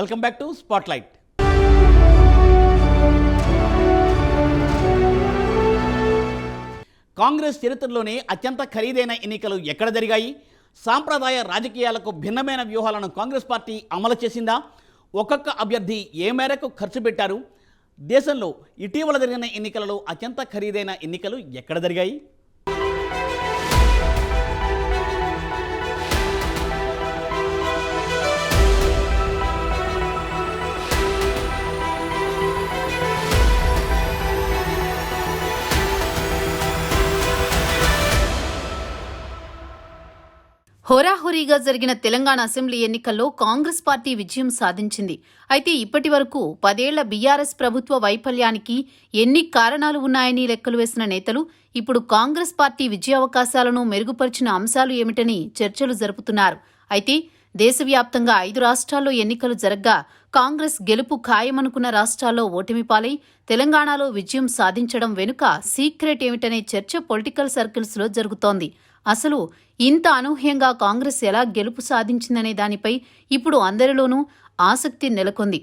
Welcome back to spotlight. Congress చరిత్రలోనే అత్యంత ఖరీదైన ఎన్నికలు ఎక్కడ జరిగాయి? సాంప్రదాయ రాజకీయాలకు భిన్నమైన వ్యూహాలను కాంగ్రెస్ పార్టీ అమలు చేసిందా? ఒక్కొక్క అభ్యర్థి ఏ మేరకు ఖర్చు పెట్టారు? దేశంలో ఇటీవల జరిగిన ఎన్నికలలో అత్యంత ఖరీదైన ఎన్నికలు ఎక్కడ జరిగాయి? హోరాహోరీగా జరిగిన తెలంగాణ అసెంబ్లీ ఎన్నికల్లో కాంగ్రెస్ పార్టీ విజయం సాధించింది. అయితే ఇప్పటి వరకు 10 ఏళ్ల బీఆర్ఎస్ ప్రభుత్వ వైఫల్యానికి ఎన్ని కారణాలు ఉన్నాయని లెక్కలు వేసిన నేతలు ఇప్పుడు కాంగ్రెస్ పార్టీ విజయావకాశాలను మెరుగుపరిచిన అంశాలు ఏమిటని చర్చలు జరుపుతున్నారు. అయితే దేశవ్యాప్తంగా 5 రాష్ట్రాల్లో ఎన్నికలు జరగ్గా కాంగ్రెస్ గెలుపు ఖాయమనుకున్న రాష్ట్రాల్లో ఓటమి పాలై తెలంగాణలో విజయం సాధించడం వెనుక సీక్రెట్ ఏమిటనే చర్చ పొలిటికల్ సర్కిల్స్లో జరుగుతోంది. అసలు ఇంత అనూహ్యంగా కాంగ్రెస్ ఎలా గెలుపు సాధించిందనే దానిపై ఇప్పుడు అందరిలోనూ ఆసక్తి నెలకొంది.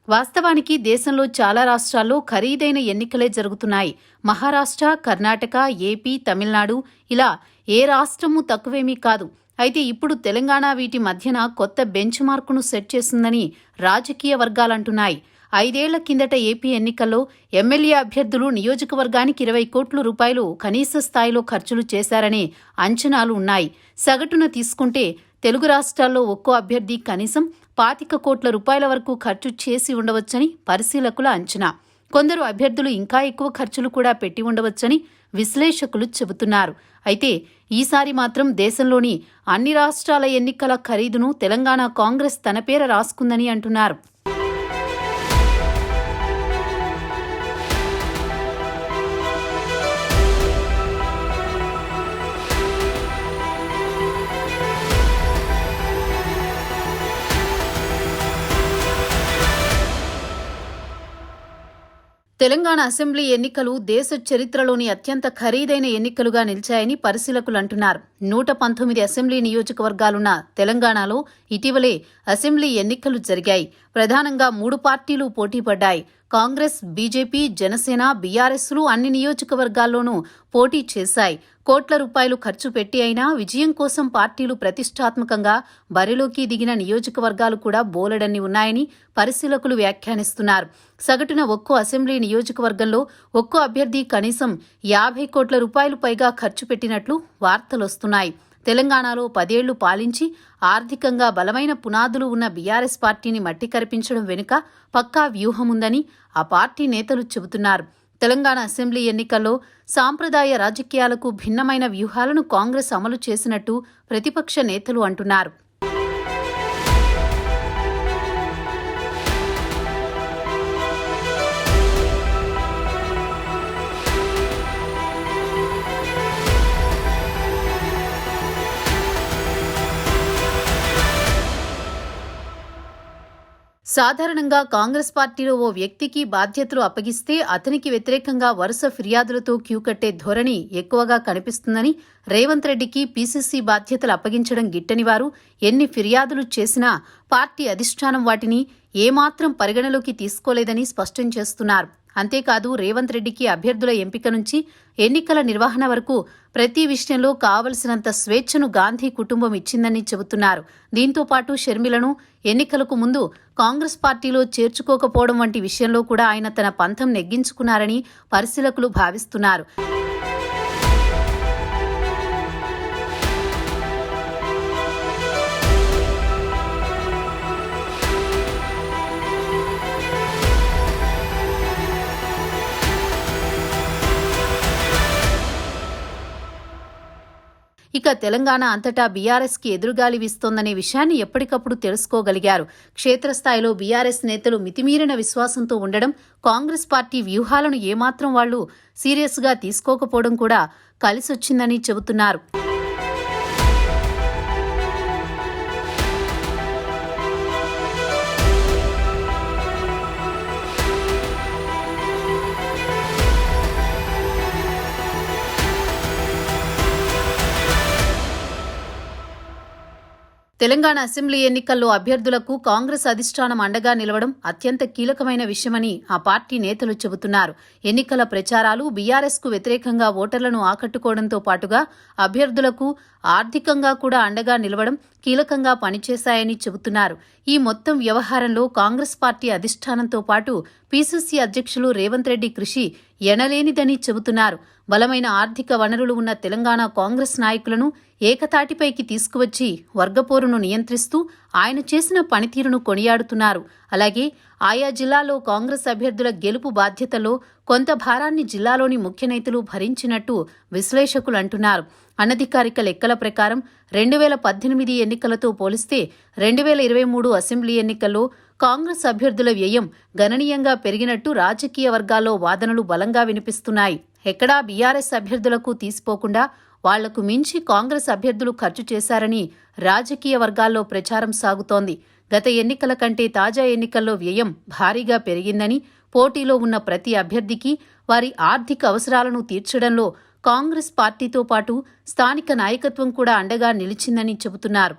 వాస్తవానికి దేశంలో చాలా రాష్ట్రాల్లో ఖరీదైన ఎన్నికలే జరుగుతున్నాయి. మహారాష్ట్ర, కర్ణాటక, ఏపీ, తమిళనాడు ఇలా ఏ రాష్ట్రమూ తక్కువేమీ కాదు. అయితే ఇప్పుడు తెలంగాణ వీటి మధ్యన కొత్త బెంచ్ మార్కును సెట్ చేసిందని రాజకీయ వర్గాలంటున్నాయి. 5 ఏళ్ల కిందట ఏపీ ఎన్నికల్లో ఎమ్మెల్యే అభ్యర్థులు నియోజకవర్గానికి 20 కోట్ల రూపాయలు కనీస స్థాయిలో ఖర్చులు చేశారనే అంచనాలు ఉన్నాయి. సగటున తీసుకుంటే తెలుగు రాష్ట్రాల్లో ఒక్కో అభ్యర్థి కనీసం 25 కోట్ల రూపాయల వరకు ఖర్చు చేసి ఉండవచ్చని పరిశీలకుల అంచనా. కొందరు అభ్యర్థులు ఇంకా ఎక్కువ ఖర్చులు కూడా పెట్టి ఉండవచ్చని విశ్లేషకులు చెబుతున్నారు. అయితే ఈసారి మాత్రం దేశంలోని అన్ని రాష్ట్రాల ఎన్నికల ఖరీదును తెలంగాణ కాంగ్రెస్ తన పేర రాసుకుందని అంటున్నారు. తెలంగాణ అసెంబ్లీ ఎన్నికలు దేశ చరిత్రలోని అత్యంత ఖరీదైన ఎన్నికలుగా నిలిచాయని పరిశీలకులు అంటున్నారు. 119 అసెంబ్లీ నియోజకవర్గాలున్న తెలంగాణలో ఇటీవలే అసెంబ్లీ ఎన్నికలు జరిగాయి. ప్రధానంగా 3 పార్టీలు పోటీపడ్డాయి. కాంగ్రెస్, బీజేపీ, జనసేన, బీఆర్ఎస్లు అన్ని నియోజకవర్గాల్లోనూ పోటీ చేశాయి. కోట్ల రూపాయలు ఖర్చు పెట్టి అయినా విజయం కోసం పార్టీలు ప్రతిష్టాత్మకంగా బరిలోకి దిగిన నియోజకవర్గాలు కూడా బోలెడన్ని ఉన్నాయని పరిశీలకులు వ్యాఖ్యానిస్తున్నారు. సగటున ఒక్కో అసెంబ్లీ నియోజకవర్గంలో ఒక్కో అభ్యర్థి కనీసం 50 కోట్ల రూపాయలు పైగా ఖర్చు పెట్టినట్లు వార్తలొస్తున్నాయి. తెలంగాణలో 10 ఏళ్లు పాలించి ఆర్థికంగా బలమైన పునాదులు ఉన్న బీఆర్ఎస్ పార్టీని మట్టి కరిపించడం వెనుక పక్కా వ్యూహముందని ఆ పార్టీ నేతలు చెబుతున్నారు. తెలంగాణ అసెంబ్లీ ఎన్నికల్లో సాంప్రదాయ రాజకీయాలకు భిన్నమైన వ్యూహాలను కాంగ్రెస్ అమలు చేసినట్టు ప్రతిపక్ష నేతలు అంటున్నారు. సాధారణంగా కాంగ్రెస్ పార్టీలో ఓ వ్యక్తికి బాధ్యతలు అప్పగిస్తే అతనికి వ్యతిరేకంగా వరుస ఫిర్యాదులతో క్యూ కట్టే ధోరణి ఎక్కువగా కనిపిస్తుందని, రేవంత్ రెడ్డికి పీసీసీ బాధ్యతలు అప్పగించడం గిట్టని వారు ఎన్ని ఫిర్యాదులు చేసినా పార్టీ అధిష్టానం వాటిని ఏమాత్రం పరిగణలోకి తీసుకోలేదని స్పష్టం చేస్తున్నారు. అంతేకాదు రేవంత్ రెడ్డికి అభ్యర్థుల ఎంపిక నుంచి ఎన్నికల నిర్వహణ వరకు ప్రతి విషయంలో కావలసినంత స్వేచ్ఛను గాంధీ కుటుంబం ఇచ్చిందని చెబుతున్నారు. దీంతో పాటు షర్మిలను ఎన్నికలకు ముందు కాంగ్రెస్ పార్టీలో చేర్చుకోకపోవడం వంటి విషయంలో కూడా ఆయన తన పంథం నెగ్గించుకున్నారని పరిశీలకులు భావిస్తున్నారు. ఇక తెలంగాణ అంతటా బీఆర్ఎస్కి ఎదురుగాలి వీస్తోందనే విషయాన్ని ఎప్పటికప్పుడు తెలుసుకోగలిగారు. క్షేత్రస్థాయిలో బీఆర్ఎస్ నేతలు మితిమీరిన విశ్వాసంతో ఉండడం, కాంగ్రెస్ పార్టీ వ్యూహాలను ఏమాత్రం వాళ్లు సీరియస్గా తీసుకోకపోవడం కూడా కలిసొచ్చిందని చెబుతున్నారు. తెలంగాణ అసెంబ్లీ ఎన్నికల్లో అభ్యర్థులకు కాంగ్రెస్ అధిష్టానం అండగా నిలవడం అత్యంత కీలకమైన విషయమని ఆ పార్టీ నేతలు చెబుతున్నారు. ఎన్నికల ప్రచారాలు బీఆర్ఎస్కు వ్యతిరేకంగా ఓటర్లను ఆకట్టుకోవడంతో పాటుగా అభ్యర్థులకు ఆర్థికంగా కూడా అండగా నిలవడం కీలకంగా పనిచేశాయని చెబుతున్నారు. ఈ మొత్తం వ్యవహారంలో కాంగ్రెస్ పార్టీ అధిష్టానంతో పాటు పీసీసీ అధ్యక్షులు రేవంత్ రెడ్డి కృషి ఎనలేనిదని చెబుతున్నారు. బలమైన ఆర్థిక వనరులు ఉన్న తెలంగాణ కాంగ్రెస్ నాయకులను ఏకతాటిపైకి తీసుకువచ్చి వర్గపోరును నియంత్రిస్తూ ఆయన చేసిన పనితీరును కొనియాడుతున్నారు. అలాగే ఆయా జిల్లాల్లో కాంగ్రెస్ అభ్యర్థుల గెలుపు బాధ్యతలో కొంత భారాన్ని జిల్లాలోని ముఖ్య నేతలు భరించినట్టు విశ్లేషకులు అంటున్నారు. అనధికారిక లెక్కల ప్రకారం 2018 ఎన్నికలతో పోలిస్తే 2023 అసెంబ్లీ ఎన్నికల్లో కాంగ్రెస్ అభ్యర్థుల వ్యయం గణనీయంగా పెరిగినట్టు రాజకీయ వర్గాల్లో వాదనలు బలంగా వినిపిస్తున్నాయి. ఎక్కడా బీఆర్ఎస్ అభ్యర్థులకు తీసిపోకుండా వాళ్లకు మించి కాంగ్రెస్ అభ్యర్థులు ఖర్చు చేశారని రాజకీయ వర్గాల్లో ప్రచారం సాగుతోంది. గత ఎన్నికల కంటే తాజా ఎన్నికల్లో వ్యయం భారీగా పెరిగిందని, పోటీలో ఉన్న ప్రతి అభ్యర్థికి వారి ఆర్థిక అవసరాలను తీర్చడంలో కాంగ్రెస్ పార్టీతో పాటు స్థానిక నాయకత్వం కూడా అండగా నిలిచిందని చెబుతున్నారు.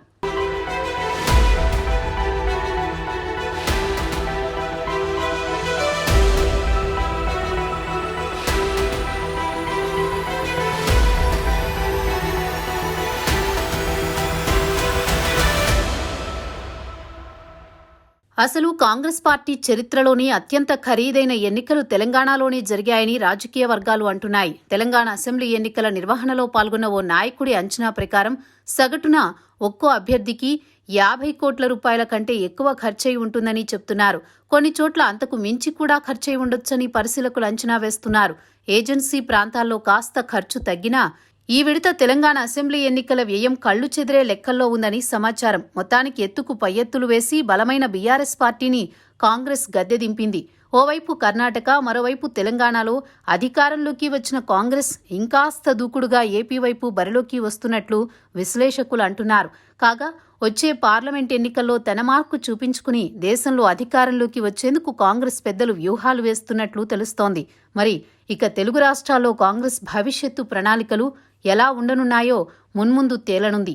అసలు కాంగ్రెస్ పార్టీ చరిత్రలోని అత్యంత ఖరీదైన ఎన్నికలు తెలంగాణలోనే జరిగాయని రాజకీయ వర్గాలు అంటున్నాయి. తెలంగాణ అసెంబ్లీ ఎన్నికల నిర్వహణలో పాల్గొన్న ఓ నాయకుడి అంచనా ప్రకారం సగటున ఒక్కో అభ్యర్థికి 50 కోట్ల రూపాయల కంటే ఎక్కువ ఖర్చయి ఉంటుందని చెప్తున్నారు. కొన్ని చోట్ల అంతకు మించి కూడా ఖర్చయి ఉండొచ్చని పరిశీలకులు అంచనా వేస్తున్నారు. ఏజెన్సీ ప్రాంతాల్లో కాస్త ఖర్చు తగ్గినా ఈ విడత తెలంగాణ అసెంబ్లీ ఎన్నికల వ్యయం కళ్లు చెదిరే లెక్కల్లో ఉందని సమాచారం. మొత్తానికి ఎత్తుకు పై ఎత్తులు వేసి బలమైన బీఆర్ఎస్ పార్టీని కాంగ్రెస్ గద్దెదింపింది. ఓవైపు కర్ణాటక, మరోవైపు తెలంగాణలో అధికారంలోకి వచ్చిన కాంగ్రెస్ ఇంకాస్త దూకుడుగా ఏపీ వైపు బరిలోకి వస్తున్నట్లు విశ్లేషకులు అంటున్నారు. కాగా వచ్చే పార్లమెంట్ ఎన్నికల్లో తన మార్కు చూపించుకుని దేశంలో అధికారంలోకి వచ్చేందుకు కాంగ్రెస్ పెద్దలు వ్యూహాలు వేస్తున్నట్లు తెలుస్తోంది. మరి ఇక తెలుగు రాష్ట్రాల్లో కాంగ్రెస్ భవిష్యత్తు ప్రణాళికలు ఎలా ఉండనున్నాయో మున్ముందు తేలనుంది.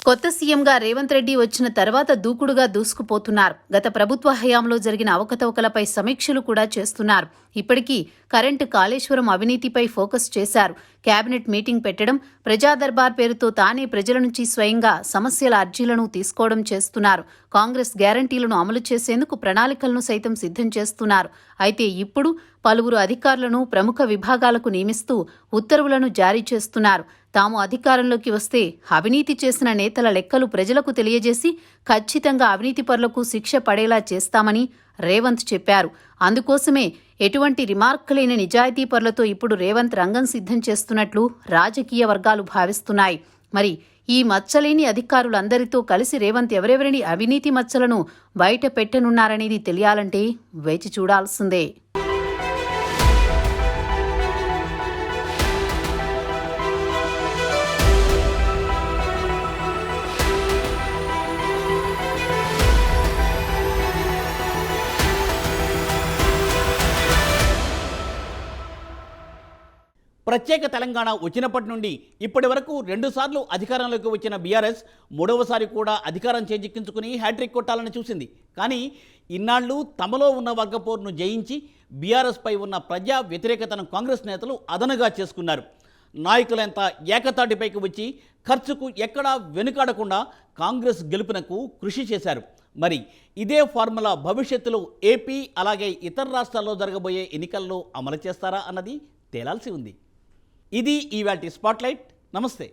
కొత్త సీఎంగా రేవంత్ రెడ్డి వచ్చిన తర్వాత దూకుడుగా దూసుకుపోతున్నారు. గత ప్రభుత్వ హయాంలో జరిగిన అవకతవకలపై సమీక్షలు కూడా చేస్తున్నారు. ఇప్పటికీ కరెంటు, కాళేశ్వరం అవినీతిపై ఫోకస్ చేశారు. కేబినెట్ మీటింగ్ పెట్టడం, ప్రజా దర్బార్ పేరుతో తానే ప్రజల నుంచి స్వయంగా సమస్యల అర్జీలను తీసుకోవడం చేస్తున్నారు. కాంగ్రెస్ గ్యారంటీలను అమలు చేసేందుకు ప్రణాళికలను సైతం సిద్ధం చేస్తున్నారు. అయితే ఇప్పుడు పలువురు అధికారులను ప్రముఖ విభాగాలకు నియమిస్తూ ఉత్తర్వులను జారీ చేస్తున్నారు. తాము అధికారంలోకి వస్తే అవినీతి చేసిన నేతల లెక్కలు ప్రజలకు తెలియజేసి ఖచ్చితంగా అవినీతి పరులకు శిక్ష పడేలా చేస్తామని రేవంత్ చెప్పారు. అందుకోసమే ఎటువంటి రిమార్క్ లేని నిజాయితీ పరులతో ఇప్పుడు రేవంత్ రంగం సిద్ధం చేస్తున్నట్లు రాజకీయ వర్గాలు భావిస్తున్నాయి. మరి ఈ మచ్చలేని అధికారులందరితో కలిసి రేవంత్ ఎవరెవరిని అవినీతి మచ్చలను బయట పెట్టనున్నారనేది తెలియాలంటే వేచి చూడాల్సిందే. ప్రత్యేక తెలంగాణ వచ్చినప్పటి నుండి ఇప్పటి వరకు 2 సార్లు అధికారంలోకి వచ్చిన బీఆర్ఎస్ మూడవసారి కూడా అధికారం చేజిక్కించుకుని హ్యాట్రిక్ కొట్టాలని చూసింది. కానీ ఇన్నాళ్లు తమలో ఉన్న వర్గపోరును జయించి బీఆర్ఎస్పై ఉన్న ప్రజా వ్యతిరేకతను కాంగ్రెస్ నేతలు అదనుగా చేసుకున్నారు. నాయకులంతా ఏకతాటిపైకి వచ్చి ఖర్చుకు ఎక్కడా వెనుకాడకుండా కాంగ్రెస్ గెలుపునకు కృషి చేశారు. మరి ఇదే ఫార్ములా భవిష్యత్తులో ఏపీ అలాగే ఇతర రాష్ట్రాల్లో జరగబోయే ఎన్నికల్లో అమలు చేస్తారా అన్నది తేలాల్సి ఉంది. ఇది ఇవాల్టి స్పాట్లైట్. నమస్తే.